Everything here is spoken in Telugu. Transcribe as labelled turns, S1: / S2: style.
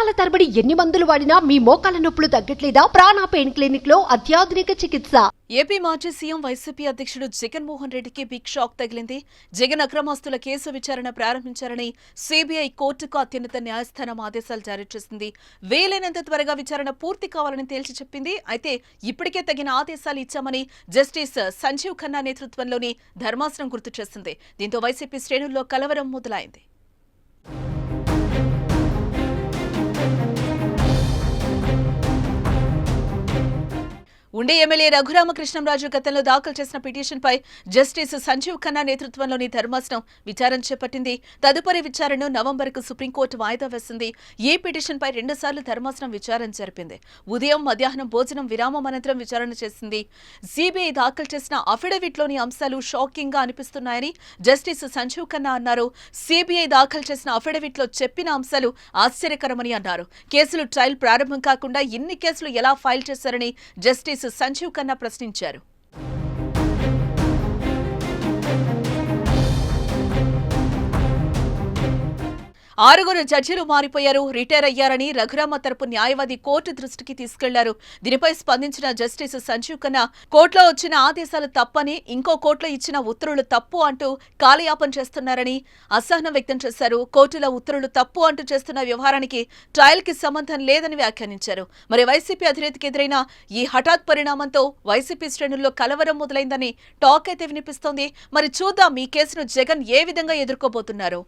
S1: సంవత్సరాల తరబడి ఎన్ని మందులు వాడినా మీ మోకాల నొప్పులు తగ్గట్లేదా? ప్రాణ పెయిన్ క్లినిక్ లో అత్యాధునిక చికిత్స.
S2: ఏపీ మాజీ సీఎం వైసీపీ అధ్యక్షుడు జగన్మోహన్ రెడ్డికి బిగ్ షాక్ తగిలింది. జగన్ అక్రమాస్తుల కేసు విచారణ ప్రారంభించారని సీబీఐ కోర్టుకు అత్యున్నత న్యాయస్థానం ఆదేశాలు జారీ చేసింది. వీలైనంత త్వరగా విచారణ పూర్తి కావాలని తేల్చి చెప్పింది. అయితే ఇప్పటికే తగిన ఆదేశాలు ఇచ్చామని జస్టిస్ సంజీవ్ ఖన్నా నేతృత్వంలోని ధర్మాసనం గుర్తు చేసింది. దీంతో వైసీపీ శ్రేణుల్లో కలవరం మొదలైంది. ఉండి ఎమ్మెల్యే రఘురామకృష్ణంరాజు గతంలో దాఖలు చేసిన పిటిషన్పై జస్టిస్ సంజీవ్ ఖన్నా నేతృత్వంలోని ధర్మాసనం విచారణ చేపట్టింది. తదుపరి విచారణను నవంబర్కు సుప్రీంకోర్టు వాయిదా వేసింది. ఈ పిటిషన్పై 2 సార్లు ధర్మాసనం విచారణ జరిపింది. ఉదయం, మధ్యాహ్నం భోజనం విరామం అనంతరం విచారణ చేసింది. సీబీఐ దాఖలు చేసిన అఫిడవిట్లోని అంశాలు షాకింగ్ గా అనిపిస్తున్నాయని జస్టిస్ సంజీవ్ ఖన్నా అన్నారు. సీబీఐ దాఖలు చేసిన అఫిడవిట్లో చెప్పిన అంశాలు ఆశ్చర్యకరమని అన్నారు. కేసులు ట్రయల్ ప్రారంభం కాకుండా ఇన్ని కేసులు ఎలా ఫైల్ చేశారని జస్టిస్ సంజీవ్ ఖన్నా ప్రశ్నించారు. 6 జడ్జీలు మారిపోయారు, రిటైర్ అయ్యారని రఘురామ తరపు న్యాయవాది కోర్టు దృష్టికి తీసుకెళ్లారు. దీనిపై స్పందించిన జస్టిస్ సంజీవ్ ఖన్నా కోర్టులో వచ్చిన ఆదేశాలు తప్పని, ఇంకో కోర్టులో ఇచ్చిన ఉత్తర్వులు తప్పు అంటూ కాలయాపన చేస్తున్నారని అసహనం వ్యక్తం చేశారు. కోర్టులో ఉత్తర్వులు తప్పు అంటూ చేస్తున్న వ్యవహారానికి ట్రయల్ కి సంబంధం లేదని వ్యాఖ్యానించారు. మరి వైసీపీ అధినేతకి ఎదురైన ఈ హఠాత్ పరిణామంతో వైసీపీ శ్రేణుల్లో కలవరం మొదలైందని టాక్ అయితే వినిపిస్తోంది. మరి చూద్దాం ఈ కేసును జగన్ ఏ విధంగా ఎదుర్కోబోతున్నారు.